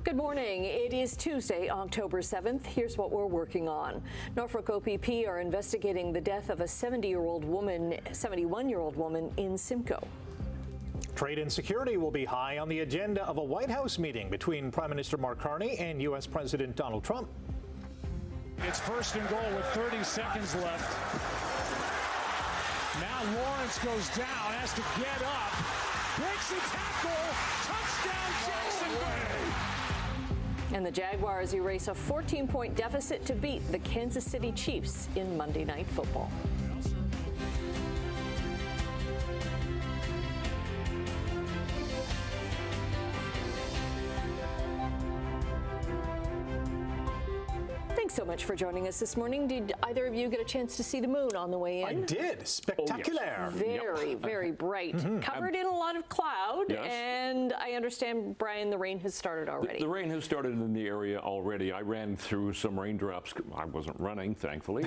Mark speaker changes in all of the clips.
Speaker 1: Good morning. It is Tuesday, October 7th. Here's what we're working on. Norfolk OPP are investigating the death of a 71-year-old woman in Simcoe.
Speaker 2: Trade and security will be high on the agenda of a White House meeting between Prime Minister Mark Carney and U.S. President Donald Trump.
Speaker 3: It's first and goal with 30 seconds left. Now Lawrence goes down, has to get up, breaks the tackle, touchdown Jacksonville!
Speaker 1: And the Jaguars erase a 14-point deficit to beat the Kansas City Chiefs in Monday Night Football. Thanks so much for joining us this morning. Did either of you get a chance to see the moon on the way in?
Speaker 2: I did. Spectacular.
Speaker 1: Oh, yes. Very bright. Covered in a lot of cloud.
Speaker 4: Yes.
Speaker 1: And I understand, Brian, the rain has started already.
Speaker 4: The rain has started in the area already. I ran through some raindrops. I wasn't running, thankfully.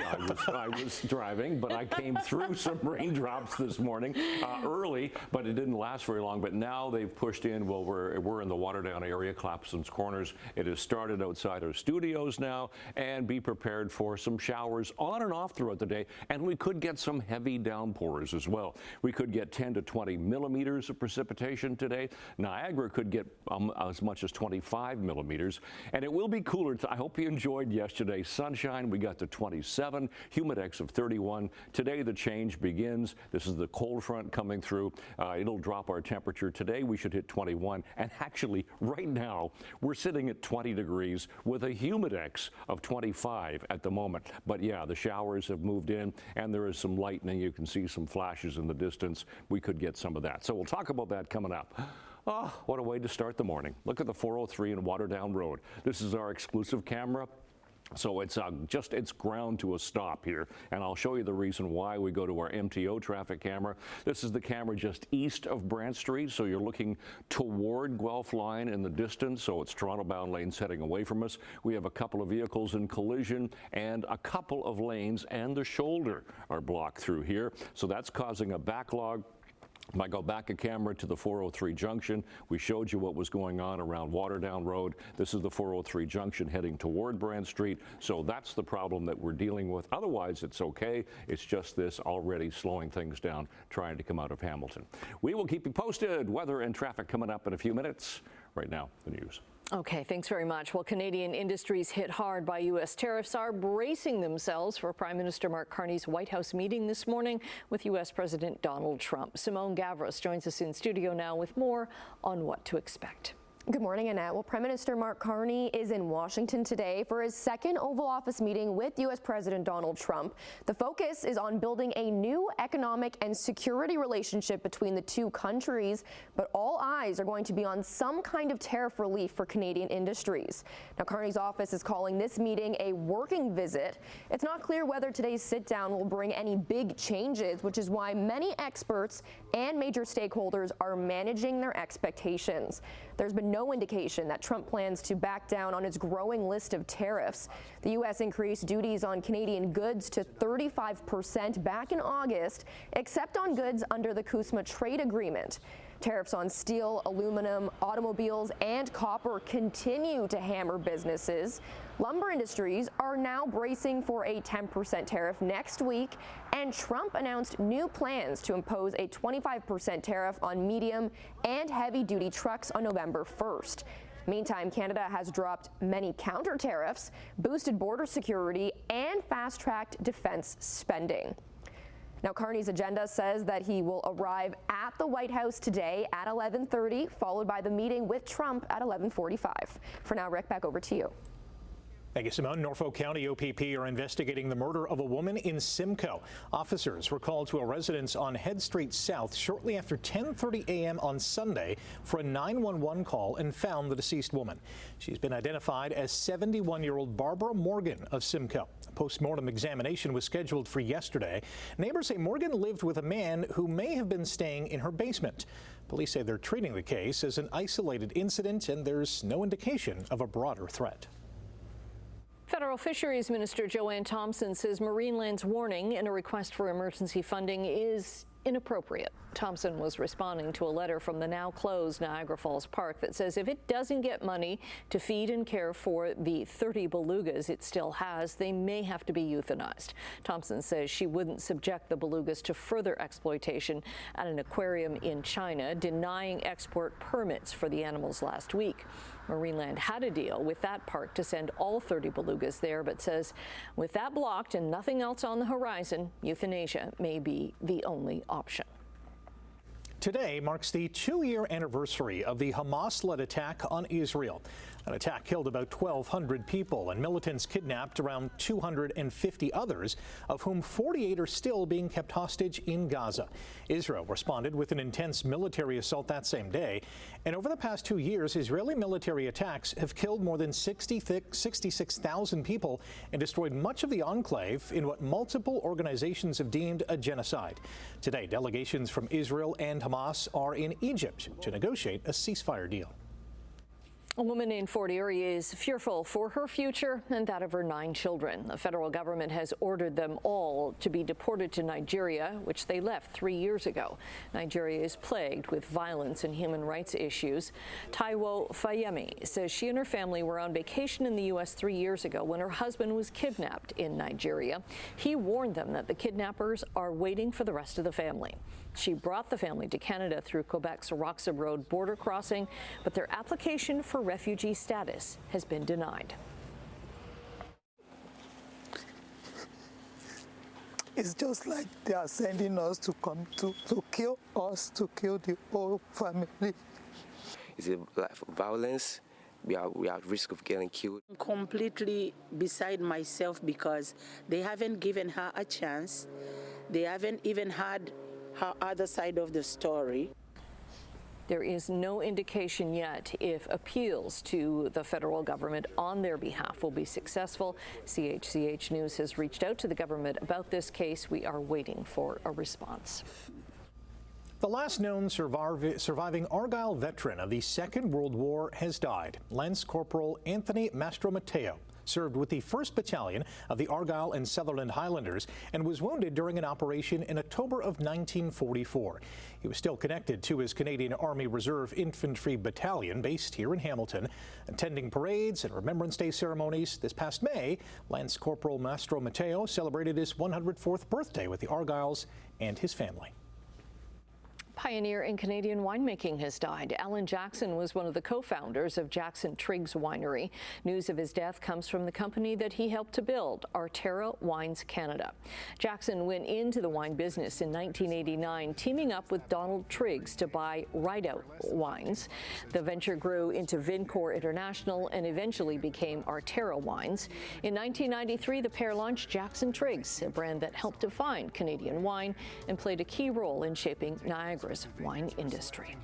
Speaker 4: I was driving, but I came through some raindrops this morning early, but it didn't last very long. But now they've pushed in. Well, we're in the water-down area, Clapson's Corners. It has started outside our studios now, and be prepared for some showers on and off throughout the day, and we could get some heavy downpours as well. We could get 10 to 20 millimeters of precipitation today. Niagara could get as much as 25 millimeters, and it will be cooler. I hope you enjoyed yesterday. Sunshine, we got to 27, humidex of 31. Today the change begins. This is the cold front coming through. It'll drop our temperature. Today we should hit 21, and actually right now we're sitting at 20 degrees with a humidex of 25 at the moment. But yeah, the showers have moved in, and there is some lightning. You can see some flashes in the distance. We could get some of that. So we'll talk about that coming up. Oh, what a way to start the morning. Look at the 403 and Waterdown Road. This is our exclusive camera. So it's it's ground to a stop here, and I'll show you the reason why we go to our MTO traffic camera. This is the camera just east of Brant Street, so you're looking toward Guelph Line in the distance, so it's Toronto-bound lanes heading away from us. We have a couple of vehicles in collision, and a couple of lanes and the shoulder are blocked through here, so that's causing a backlog. If I go back a camera to the 403 junction, we showed you what was going on around Waterdown Road. This is the 403 junction heading toward Brant Street. So that's the problem that we're dealing with. Otherwise, it's okay. It's just this already slowing things down, trying to come out of Hamilton. We will keep you posted. Weather and traffic coming up in a few minutes. Right now, the news.
Speaker 1: Okay, thanks very much. Well, Canadian industries hit hard by U.S. tariffs are bracing themselves for Prime Minister Mark Carney's White House meeting this morning with U.S. President Donald Trump. Simone Gavros joins us in studio now with more on what to expect.
Speaker 5: Good morning, Annette. Well, Prime Minister Mark Carney is in Washington today for his second Oval Office meeting with U.S. President Donald Trump. The focus is on building a new economic and security relationship between the two countries, but all eyes are going to be on some kind of tariff relief for Canadian industries. Now, Carney's office is calling this meeting a working visit. It's not clear whether today's sit-down will bring any big changes, which is why many experts and major stakeholders are managing their expectations. There's been no indication that Trump plans to back down on its growing list of tariffs. The U.S. increased duties on Canadian goods to 35% back in August, except on goods under the CUSMA trade agreement. Tariffs on steel, aluminum, automobiles, and copper continue to hammer businesses. Lumber industries are now bracing for a 10% tariff next week, and Trump announced new plans to impose a 25% tariff on medium and heavy-duty trucks on November 1st. Meantime, Canada has dropped many counter tariffs, boosted border security, and fast-tracked defense spending. Now, Carney's agenda says that he will arrive at the White House today at 11:30, followed by the meeting with Trump at 11:45. For now, Rick, back over to you.
Speaker 2: Thank you, Simone. Norfolk County OPP are investigating the murder of a woman in Simcoe. Officers were called to a residence on Head Street South shortly after 10:30 a.m. on Sunday for a 911 call and found the deceased woman. She's been identified as 71-year-old Barbara Morgan of Simcoe. A post-mortem examination was scheduled for yesterday. Neighbors say Morgan lived with a man who may have been staying in her basement. Police say they're treating the case as an isolated incident, and there's no indication of a broader threat.
Speaker 1: Federal Fisheries Minister Joanne Thompson says Marineland's warning and a request for emergency funding is inappropriate. Thompson was responding to a letter from the now closed Niagara Falls Park that says if it doesn't get money to feed and care for the 30 belugas it still has, they may have to be euthanized. Thompson says she wouldn't subject the belugas to further exploitation at an aquarium in China, denying export permits for the animals last week. Marineland had a deal with that park to send all 30 belugas there, but says with that blocked and nothing else on the horizon, euthanasia may be the only option.
Speaker 2: Today marks the 2-year anniversary of the Hamas-led attack on Israel. An attack killed about 1,200 people and militants kidnapped around 250 others, of whom 48 are still being kept hostage in Gaza. Israel responded with an intense military assault that same day. And over the past 2 years, Israeli military attacks have killed more than 66,000 people and destroyed much of the enclave in what multiple organizations have deemed a genocide. Today, delegations from Israel and Hamas are in Egypt to negotiate a ceasefire deal.
Speaker 1: A woman in Fort Erie is fearful for her future and that of her 9 children. The federal government has ordered them all to be deported to Nigeria, which they left 3 years ago. Nigeria is plagued with violence and human rights issues. Taiwo Fayemi says she and her family were on vacation in the U.S. 3 years ago when her husband was kidnapped in Nigeria. He warned them that the kidnappers are waiting for the rest of the family. She brought the family to Canada through Quebec's Roxham Road border crossing, but their application for refugee status has been denied.
Speaker 6: It's just like they are sending us to come to kill us, to kill the whole family.
Speaker 7: It's a life of violence. We are at risk of getting killed.
Speaker 8: I'm completely beside myself because they haven't given her a chance. They haven't even had her other side of the story.
Speaker 1: There is no indication yet if appeals to the federal government on their behalf will be successful. CHCH News has reached out to the government about this case. We are waiting for a response.
Speaker 2: The last known surviving Argyle veteran of the Second World War has died. Lance Corporal Anthony Mastromateo served with the 1st Battalion of the Argyll and Sutherland Highlanders and was wounded during an operation in October of 1944. He was still connected to his Canadian Army Reserve Infantry Battalion based here in Hamilton, attending parades and Remembrance Day ceremonies. This past May, Lance Corporal Mastromateo celebrated his 104th birthday with the Argylls and his family.
Speaker 1: Pioneer in Canadian winemaking has died. Alan Jackson was one of the co-founders of Jackson Triggs Winery. News of his death comes from the company that he helped to build, Arterra Wines Canada. Jackson went into the wine business in 1989, teaming up with Donald Triggs to buy Rideout Wines. The venture grew into Vincor International and eventually became Arterra Wines. In 1993, the pair launched Jackson Triggs, a brand that helped define Canadian wine and played a key role in shaping Niagara's wine industry.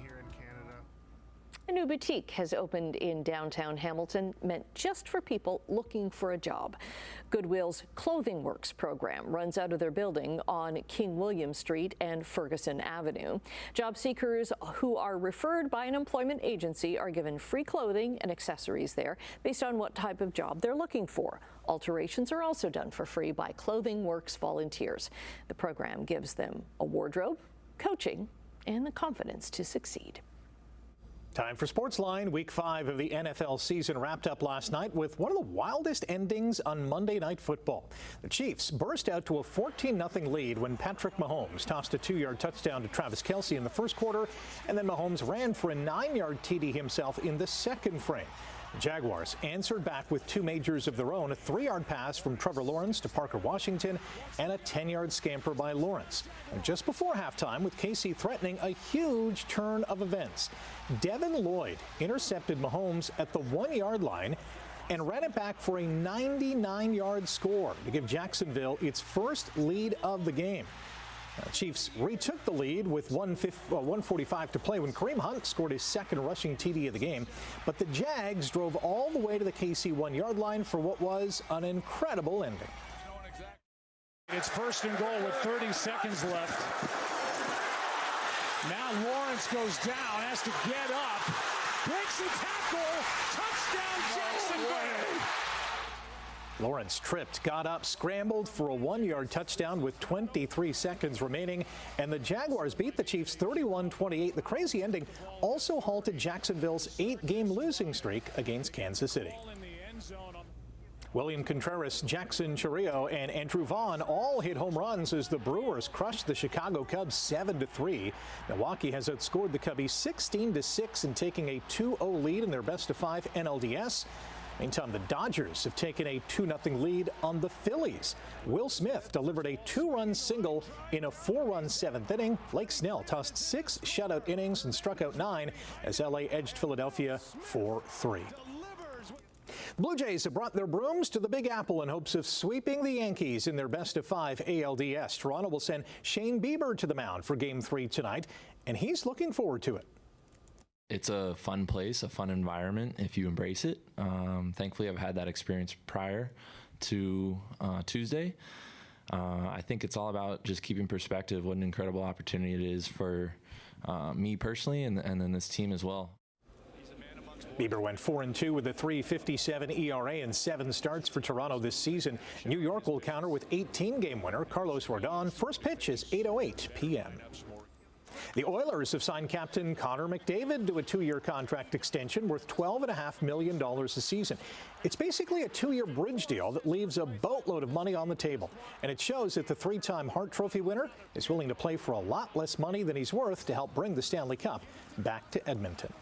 Speaker 1: A new boutique has opened in downtown Hamilton, meant just for people looking for a job. Goodwill's Clothing Works program runs out of their building on King William Street and Ferguson Avenue. Job seekers who are referred by an employment agency are given free clothing and accessories there based on what type of job they're looking for. Alterations are also done for free by Clothing Works volunteers. The program gives them a wardrobe, coaching, and the confidence to succeed.
Speaker 2: Time for Sportsline. Week 5 of the NFL season wrapped up last night with one of the wildest endings on Monday Night Football. The Chiefs burst out to a 14-0 lead when Patrick Mahomes tossed a 2-yard touchdown to Travis Kelce in the first quarter, and then Mahomes ran for a 9-yard TD himself in the second frame. The Jaguars answered back with 2 majors of their own, a 3-yard pass from Trevor Lawrence to Parker Washington and a 10-yard scamper by Lawrence. And just before halftime, with KC threatening a huge turn of events, Devin Lloyd intercepted Mahomes at the 1-yard line and ran it back for a 99-yard score to give Jacksonville its first lead of the game. Chiefs retook the lead with 1:45 to play when Kareem Hunt scored his second rushing TD of the game. But the Jags drove all the way to the KC 1-yard line for what was an incredible ending.
Speaker 3: It's 1st and goal with 30 seconds left. Now Lawrence goes down, has to get up, breaks the tackle, touchdown Jacksonville.
Speaker 2: Lawrence tripped, got up, scrambled for a 1-yard touchdown with 23 seconds remaining, and the Jaguars beat the Chiefs 31-28. The crazy ending also halted Jacksonville's 8-game losing streak against Kansas City. William Contreras, Jackson Chourio, and Andrew Vaughn all hit home runs as the Brewers crushed the Chicago Cubs 7-3. Milwaukee has outscored the Cubbies 16-6 in taking a 2-0 lead in their best-of-5 NLDS. Meantime, the Dodgers have taken a 2-0 lead on the Phillies. Will Smith delivered a 2-run single in a 4-run 7th inning. Blake Snell tossed 6 shutout innings and struck out 9 as LA edged Philadelphia 4-3. The Blue Jays have brought their brooms to the Big Apple in hopes of sweeping the Yankees in their best-of-5 ALDS. Toronto will send Shane Bieber to the mound for Game 3 tonight, and he's looking forward to it.
Speaker 9: It's a fun place, a fun environment if you embrace it. Thankfully, I've had that experience prior to Tuesday. I think it's all about just keeping perspective, what an incredible opportunity it is for me personally and then this team as well.
Speaker 2: Bieber went 4-2 with a 3.57 ERA and 7 starts for Toronto this season. New York will counter with 18-game winner Carlos Rodon. First pitch is 8:08 p.m. The Oilers have signed captain Connor McDavid to a 2-year contract extension worth $12.5 million a season. It's basically a 2-year bridge deal that leaves a boatload of money on the table. And it shows that the 3-time Hart Trophy winner is willing to play for a lot less money than he's worth to help bring the Stanley Cup back to Edmonton.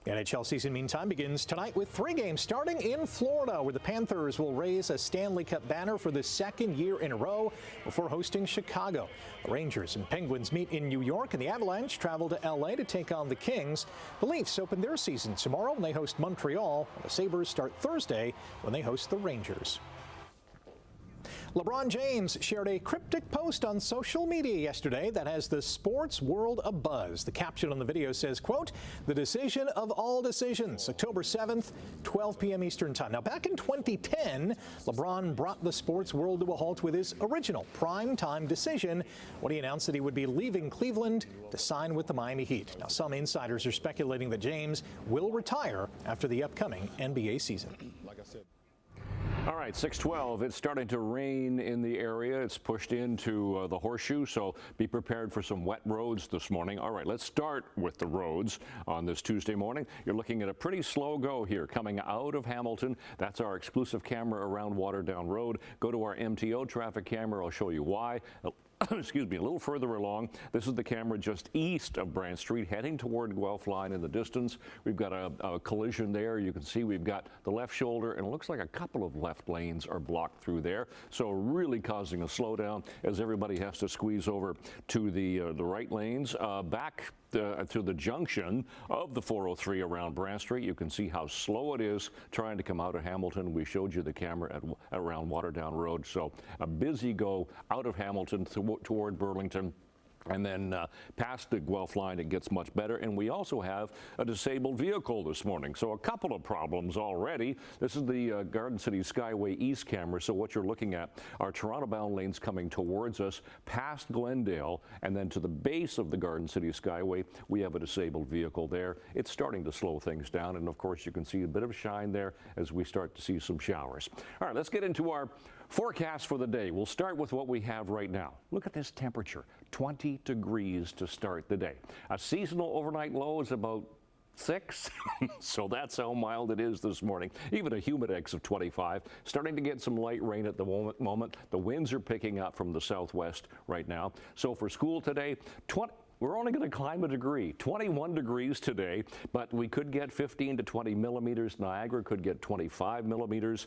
Speaker 2: The NHL season, meantime, begins tonight with 3 games starting in Florida, where the Panthers will raise a Stanley Cup banner for the 2nd year in a row before hosting Chicago. The Rangers and Penguins meet in New York, and the Avalanche travel to L.A. to take on the Kings. The Leafs open their season tomorrow when they host Montreal. The Sabres start Thursday when they host the Rangers. LeBron James shared a cryptic post on social media yesterday that has the sports world abuzz. The caption on the video says, quote, "The decision of all decisions, October 7th, 12 p.m. Eastern Time." Now, back in 2010, LeBron brought the sports world to a halt with his original prime-time decision when he announced that he would be leaving Cleveland to sign with the Miami Heat. Now, some insiders are speculating that James will retire after the upcoming NBA season.
Speaker 3: Like I said.
Speaker 4: All right, 6:12. It's starting to rain in the area. It's pushed into the horseshoe, so be prepared for some wet roads this morning. All right, let's start with the roads on this Tuesday morning. You're looking at a pretty slow go here coming out of Hamilton. That's our exclusive camera around Waterdown Road. Go to our MTO traffic camera. I'll show you why. Excuse me, a little further along. This is the camera just east of Brant Street, heading toward Guelph Line in the distance. We've got a collision there. You can see we've got the left shoulder, and it looks like a couple of left lanes are blocked through there. So really causing a slowdown as everybody has to squeeze over to the right lanes. Back to the junction of the 403 around Brant Street. You can see how slow it is trying to come out of Hamilton. We showed you the camera around Waterdown Road. So a busy go out of Hamilton toward Burlington. And then past the Guelph line, it gets much better. And we also have a disabled vehicle this morning. So a couple of problems already. This is the Garden City Skyway East camera. So what you're looking at are Toronto-bound lanes coming towards us past Glendale. And then to the base of the Garden City Skyway, we have a disabled vehicle there. It's starting to slow things down. And of course, you can see a bit of shine there as we start to see some showers. All right, let's get into our forecast for the day. We'll start with what we have right now. Look at this temperature, 20 degrees to start the day. A seasonal overnight low is about 6, so that's how mild it is this morning. Even a humidex of 25. Starting to get some light rain at the moment. The winds are picking up from the southwest right now. So for school today, we're only going to climb a degree, 21 degrees today, but we could get 15 to 20 millimeters. Niagara could get 25 millimeters.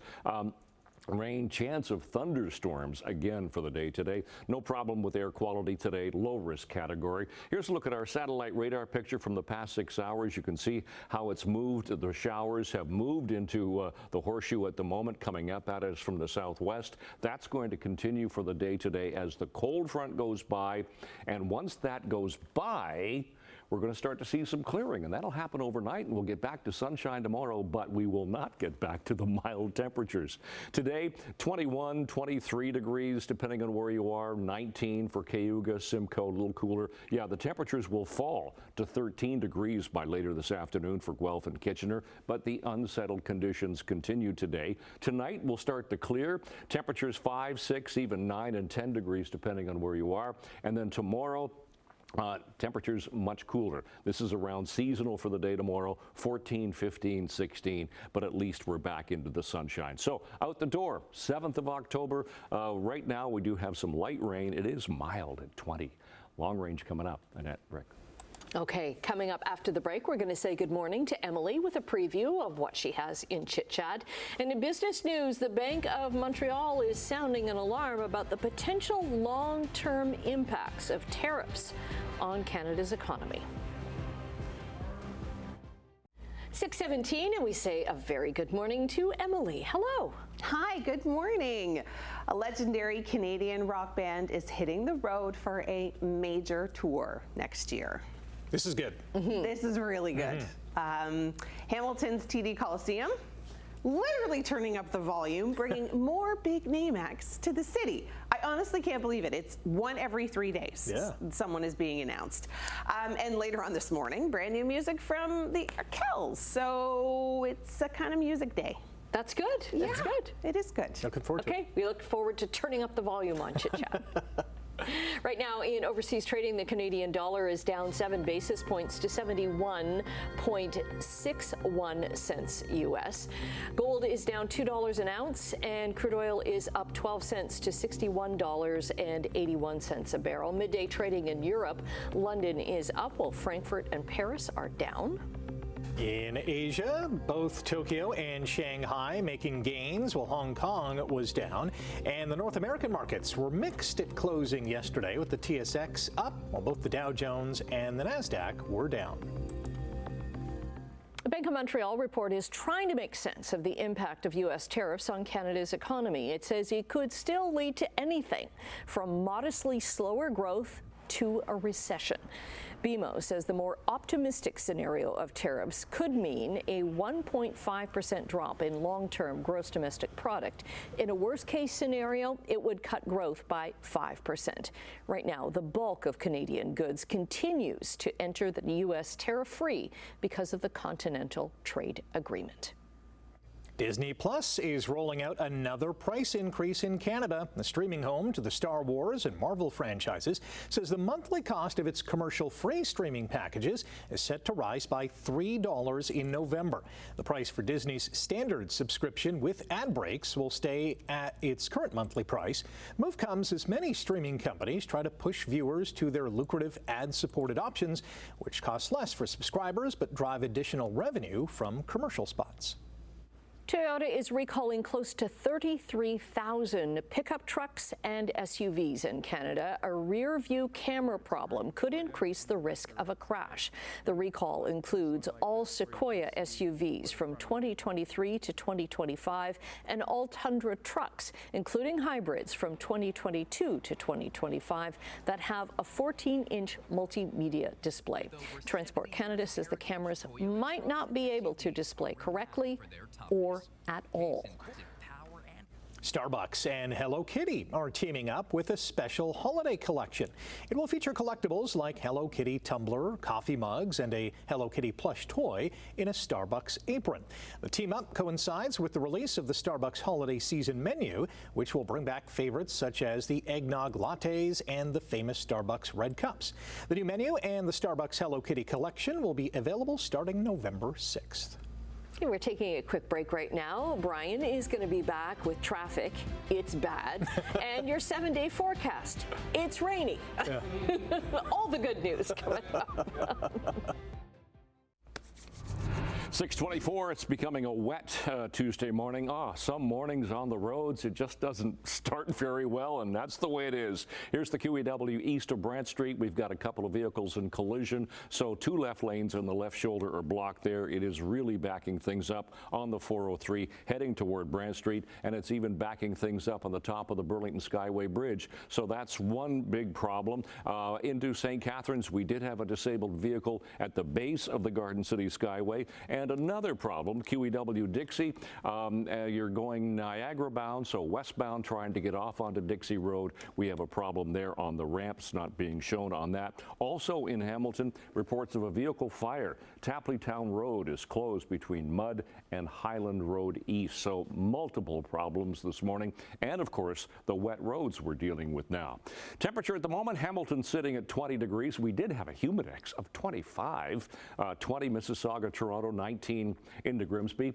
Speaker 4: Rain, chance of thunderstorms again for the day today. No problem with air quality today, low risk category. Here's a look at our satellite radar picture from the past 6 hours. You can see how it's moved. The showers have moved into the horseshoe at the moment, coming up at us from the southwest. That's going to continue for the day today as the cold front goes by. And once that goes by, we're going to start to see some clearing, and that'll happen overnight, and we'll get back to sunshine tomorrow, but we will not get back to the mild temperatures. Today, 21, 23 degrees, depending on where you are, 19 for Cayuga, Simcoe, a little cooler. Yeah, the temperatures will fall to 13 degrees by later this afternoon for Guelph and Kitchener, but the unsettled conditions continue today. Tonight, we'll start to clear. Temperatures 5, 6, even 9 and 10 degrees, depending on where you are. And then tomorrow, temperatures much cooler. This is around seasonal for the day tomorrow, 14, 15, 16, but at least we're back into the sunshine. So out the door, 7th of October. Right now we do have some light rain. It is mild at 20. Long range coming up. Annette, Rick.
Speaker 1: Okay, coming up after the break, we're going to say good morning to Emily with a preview of what she has in Chit Chat. And in business news, the Bank of Montreal is sounding an alarm about the potential long-term impacts of tariffs on Canada's economy. 6:17, and we say a very good morning to Emily. Hello.
Speaker 10: Hi, good morning. A legendary Canadian rock band is hitting the road for a major tour next year.
Speaker 2: This is good.
Speaker 10: This is really good. Hamilton's TD Coliseum, literally turning up the volume, bringing more big name acts to the city. I honestly can't believe it. It's one every 3 days.
Speaker 2: Yeah.
Speaker 10: Someone is being announced. And later on this morning, brand new music from the Arkells. So it's a kind of music day.
Speaker 1: That's good. That's good.
Speaker 10: It is good.
Speaker 2: Looking forward to it.
Speaker 1: Okay, we look forward to turning up the volume on Chit Chat. Right now, in overseas trading, the Canadian dollar is down 7 basis points to 71.61 cents U.S. Gold is down $2 an ounce, and crude oil is up 12 cents to $61.81 a barrel. Midday trading in Europe, London is up while Frankfurt and Paris are down.
Speaker 2: In Asia, both Tokyo and Shanghai making gains while Hong Kong was down. And the North American markets were mixed at closing yesterday, with the TSX up while both the Dow Jones and the Nasdaq were down.
Speaker 1: The Bank of Montreal report is trying to make sense of the impact of U.S. tariffs on Canada's economy. It says it could still lead to anything from modestly slower growth to a recession. BMO says the more optimistic scenario of tariffs could mean a 1.5% drop in long-term gross domestic product. In a worst-case scenario, it would cut growth by 5%. Right now, the bulk of Canadian goods continues to enter the U.S. tariff-free because of the Continental Trade Agreement.
Speaker 2: Disney Plus is rolling out another price increase in Canada. The streaming home to the Star Wars and Marvel franchises says the monthly cost of its commercial-free streaming packages is set to rise by $3 in November. The price for Disney's standard subscription with ad breaks will stay at its current monthly price. Move comes as many streaming companies try to push viewers to their lucrative ad-supported options, which cost less for subscribers but drive additional revenue from commercial spots.
Speaker 1: Toyota is recalling close to 33,000 pickup trucks and SUVs in Canada. A rear-view camera problem could increase the risk of a crash. The recall includes all Sequoia SUVs from 2023 to 2025 and all Tundra trucks, including hybrids from 2022 to 2025 that have a 14-inch multimedia display. Transport Canada says the cameras might not be able to display correctly or at all.
Speaker 2: Starbucks and Hello Kitty are teaming up with a special holiday collection. It will feature collectibles like Hello Kitty tumbler, coffee mugs, and a Hello Kitty plush toy in a Starbucks apron. The team-up coincides with the release of the Starbucks holiday season menu, which will bring back favorites such as the eggnog lattes and the famous Starbucks red cups. The new menu and the Starbucks Hello Kitty collection will be available starting November 6th.
Speaker 1: Okay, we're taking a quick break right now. Brian is going to be back with traffic. It's bad. And your 7-day forecast. It's rainy. Yeah. All the good news coming up.
Speaker 4: 6:24, it's becoming a wet Tuesday morning. Some mornings on the roads, it just doesn't start very well, and that's the way it is. Here's the QEW east of Brant Street. We've got a couple of vehicles in collision, so 2 left lanes on the left shoulder are blocked there. It is really backing things up on the 403 heading toward Brant Street, and it's even backing things up on the top of the Burlington Skyway Bridge. So that's one big problem. Into St. Catharines, we did have a disabled vehicle at the base of the Garden City Skyway. And another problem, QEW Dixie, you're going Niagara bound, so westbound trying to get off onto Dixie Road. We have a problem there on the ramps not being shown on that. Also in Hamilton, reports of a vehicle fire. Tapley Town Road is closed between Mudd and Highland Road East. So multiple problems this morning. And of course, the wet roads we're dealing with now. Temperature at the moment, Hamilton sitting at 20 degrees. We did have a humidex of 25, 20 Mississauga, Toronto, 19 into Grimsby.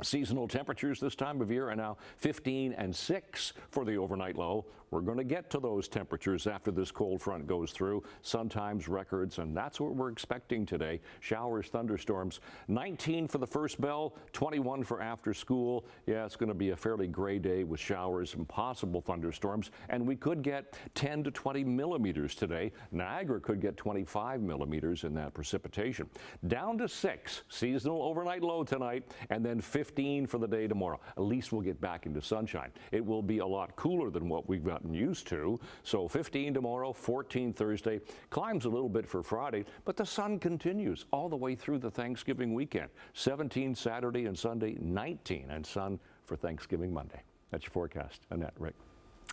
Speaker 4: Seasonal temperatures this time of year are now 15 and 6 for the overnight low. We're going to get to those temperatures after this cold front goes through. Sun times records, and that's what we're expecting today. Showers, thunderstorms. 19 for the first bell, 21 for after school. Yeah, it's going to be a fairly gray day with showers and possible thunderstorms, and we could get 10 to 20 millimeters today. Niagara could get 25 millimeters in that precipitation. Down to 6, seasonal overnight low tonight, and then 15 for the day tomorrow. At least we'll get back into sunshine. It will be a lot cooler than what we've gotten used to. So 15 tomorrow, 14 Thursday. Climbs a little bit for Friday, but the sun continues all the way through the Thanksgiving weekend. 17 Saturday and Sunday, 19 and sun for Thanksgiving Monday. That's your forecast. Annette, Rick.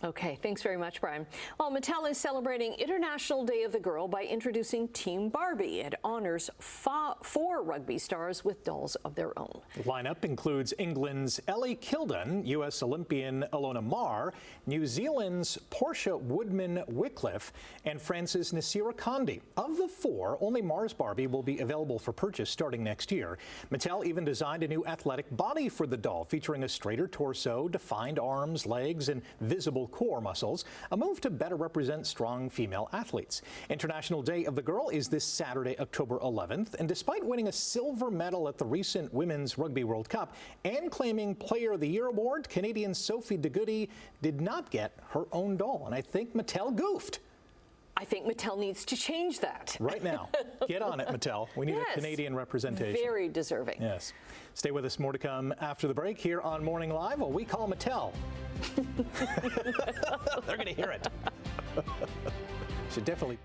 Speaker 1: Okay, thanks very much, Brian. Well, Mattel is celebrating International Day of the Girl by introducing Team Barbie. It honors 4 rugby stars with dolls of their own.
Speaker 2: The lineup includes England's Ellie Kilden, U.S. Olympian Ilona Maher, New Zealand's Portia Woodman-Wycliffe, and France's Nasira Condi. Of the 4, only Maher's Barbie will be available for purchase starting next year. Mattel even designed a new athletic body for the doll, featuring a straighter torso, defined arms, legs, and visible core muscles, a move to better represent strong female athletes. International Day of the Girl is this Saturday, October 11th, and despite winning a silver medal at the recent Women's Rugby World Cup and claiming Player of the Year award, Canadian Sophie DeGoody did not get her own doll, and I think Mattel goofed.
Speaker 1: I think Mattel needs to change that.
Speaker 2: Right now. Get on it, Mattel. We need a Canadian representation.
Speaker 1: Very deserving.
Speaker 2: Yes. Stay with us. More to come after the break here on Morning Live. Well, we call Mattel. They're going to hear it. Should definitely.